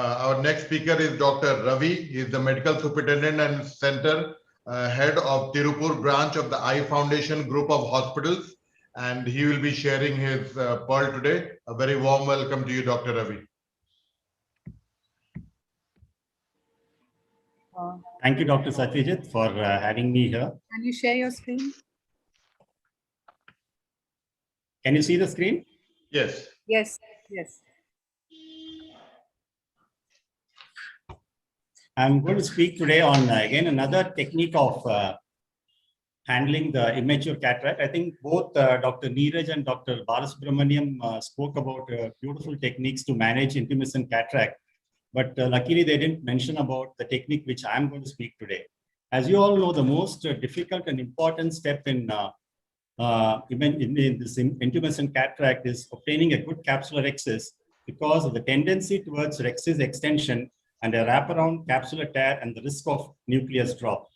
Our next speaker is Dr. Ravi. He is the medical superintendent and center head of Tirupur branch of the Eye Foundation group of hospitals, and he will be sharing his pearl today. A very warm welcome to you, Dr. Ravi. Thank you, Dr. Satyajit, for having me here. Can you share your screen? Can you see the screen? Yes. Yes, yes. I'm going to speak today on, again, another technique of handling the immature cataract. I think both Dr. Neeraj and Dr. Balasubramaniam spoke about beautiful techniques to manage intermittent cataract. But luckily, they didn't mention about the technique which I'm going to speak today. As you all know, the most difficult and important step in this intermittent cataract is obtaining a good capsular excess because of the tendency towards rhexis extension and a wraparound capsular tear and the risk of nucleus drop.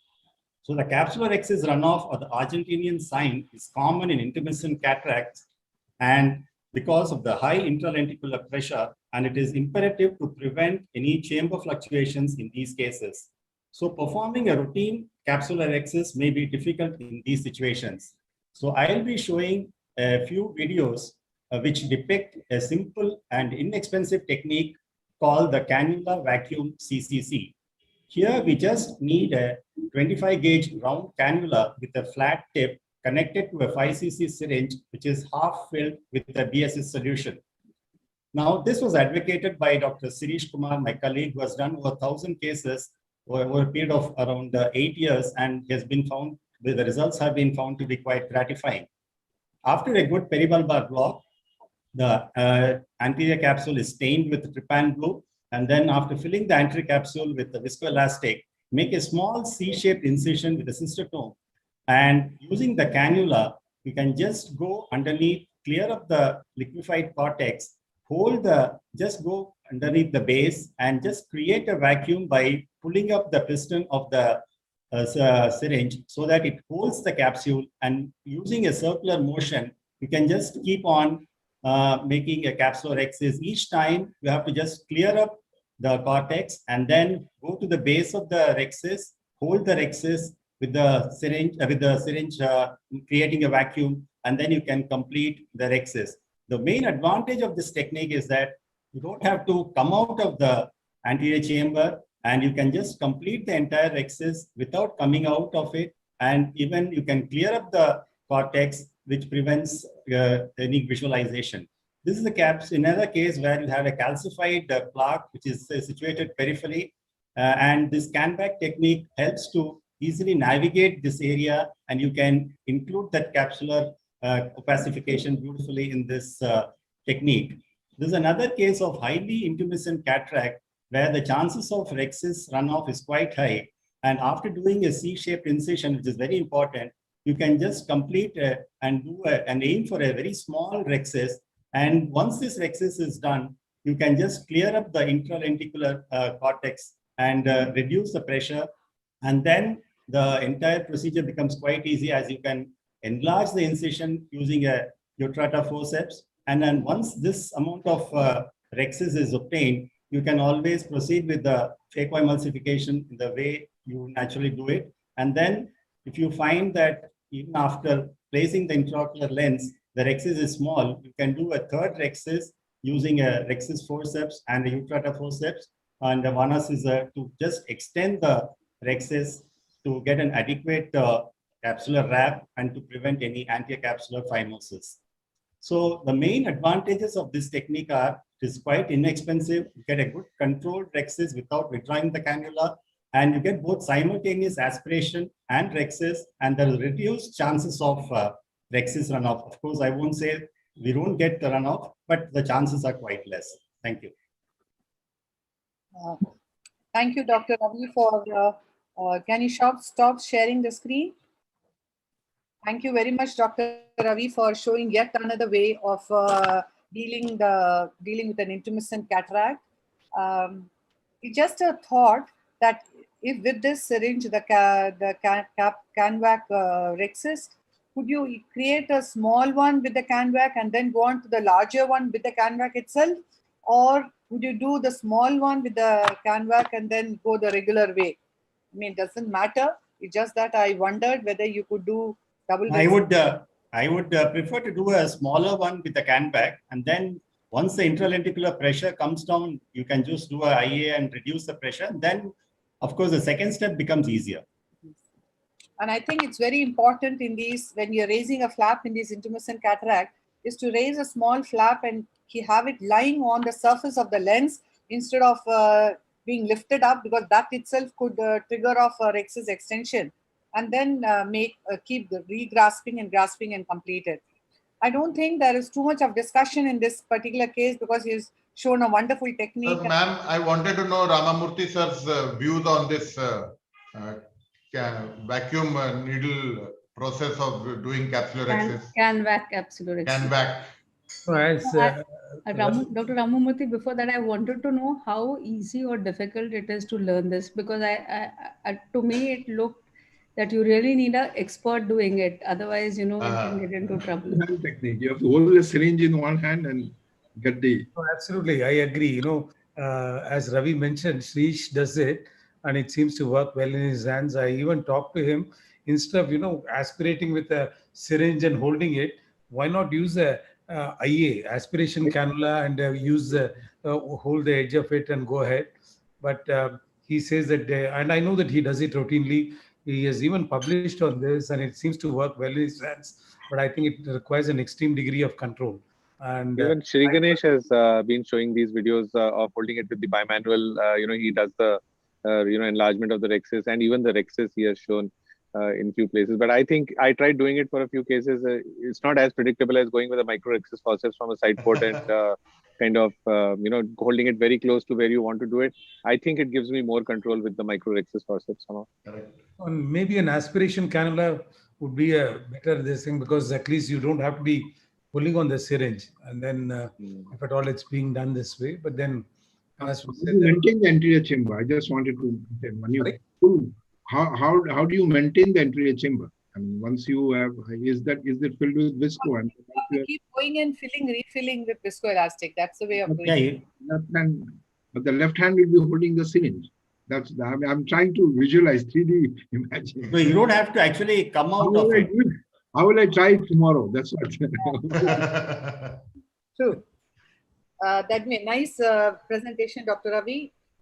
So the capsular excess runoff or the Argentinian sign is common in intermittent cataracts, and because of the high intralenticular pressure, and it is imperative to prevent any chamber fluctuations in these cases. So performing a routine capsular excess may be difficult in these situations. So I'll be showing a few videos which depict a simple and inexpensive technique called the cannula vacuum CCC. Here we just need a 25 gauge round cannula with a flat tip connected to a 5 cc syringe, which is half filled with a BSS solution. Now, this was advocated by Dr. Sirish Kumar, my colleague, who has done over 1,000 cases over a period of around 8 years, and has been found, the results have been found to be quite gratifying. After a good peribulbar block, the anterior capsule is stained with trypan blue, and then after filling the anterior capsule with the viscoelastic, make a small C-shaped incision with a cystotome. And using the cannula, you can just go underneath, clear up the liquefied cortex, just go underneath the base and just create a vacuum by pulling up the piston of the syringe so that it holds the capsule, and using a circular motion, you can just keep on making a capsular excess. Each time you have to just clear up the cortex and then go to the base of the rhexis, hold the rhexis with the syringe, creating a vacuum, and then you can complete the rhexis. The main advantage of this technique is that you don't have to come out of the anterior chamber, and you can just complete the entire rhexis without coming out of it, and even you can clear up the cortex, which prevents any visualization. This is another case where you have a calcified plaque, which is situated peripherally, and this CanVac technique helps to easily navigate this area, and you can include that capsular opacification beautifully in this technique. This is another case of highly intermittent cataract where the chances of rhexis runoff is quite high, and after doing a C-shaped incision, which is very important, you can just complete and aim for a very small rhexis. And once this rhexis is done, you can just clear up the intralenticular cortex and reduce the pressure. And then the entire procedure becomes quite easy, as you can enlarge the incision using a Utrata forceps. And then once this amount of rhexis is obtained, you can always proceed with the phacoemulsification in the way you naturally do it. And then if you find that even after placing the intraocular lens, the rhexis is small, you can do a third rhexis using a rhexis forceps and a Utrata forceps. And the Vanas is to just extend the rhexis to get an adequate capsular wrap and to prevent any anterior-capsular phimosis. So the main advantages of this technique are it is quite inexpensive. You get a good controlled rhexis without withdrawing the cannula, and you get both simultaneous aspiration and rhexis, and there are reduced chances of rhexis runoff. Of course, I won't say we don't get the runoff, but the chances are quite less. Thank you. Thank you, Dr. Ravi, for can you stop sharing the screen? Thank you very much, Dr. Ravi, for showing yet another way of dealing with an intermittent cataract. It's just a thought that if with this syringe, the CanVac rhexis, could you create a small one with the CanVac and then go on to the larger one with the CanVac itself? Or would you do the small one with the CanVac and then go the regular way? I mean, it doesn't matter. It's just that I wondered whether you could do double. I would prefer to do a smaller one with the CanVac, and then once the intralenticular pressure comes down, you can just do a IA and reduce the pressure. Then, of course, the second step becomes easier. And I think it's very important in these, when you're raising a flap in these intermittent cataract, is to raise a small flap and have it lying on the surface of the lens instead of being lifted up, because that itself could trigger off a rexus extension, and then keep the re-grasping and grasping and complete it. I don't think there is too much of discussion in this particular case because he's shown a wonderful technique. Ma'am, I wanted to know Ramamurthy sir's views on this vacuum needle process of doing capsular rexus. CanVac capsular rexus. CanVac. Dr. Ramamurthy, before that, I wanted to know how easy or difficult it is to learn this, because to me, it looked that you really need an expert doing it. Otherwise, you can get into trouble. Technique. You have to hold the syringe in one hand and get the... Oh, absolutely, I agree. As Ravi mentioned, Shrish does it and it seems to work well in his hands. I even talked to him, instead of, aspirating with a syringe and holding it, why not use a IA, aspiration cannula, and hold the edge of it and go ahead. But he says that, and I know that he does it routinely. He has even published on this and it seems to work well in his hands, but I think it requires an extreme degree of control. And even Shri Ganesh has been showing these videos of holding it with the bimanual. He does the enlargement of the rexus, and even the rexus he has shown in few places. But I think I tried doing it for a few cases. It's not as predictable as going with a micro rexus forceps from a side port and kind of holding it very close to where you want to do it. I think it gives me more control with the micro rexus forceps somehow. And maybe an aspiration cannula would be a better thing, because at least you don't have to be pulling on the syringe, and then if at all it's being done this way. But then, as we said, maintain the anterior chamber. I just wanted to say, when you pull, how do you maintain the anterior chamber? I mean, once you have, is it filled with visco? And keep going and refilling with viscoelastic. That's the way of doing it. Left hand, but the left hand will be holding the syringe. I'm trying to visualize 3D imagine. So you don't have to actually come out of it. How will I try it tomorrow? That's what. True. That may nice presentation, Dr. Ravi.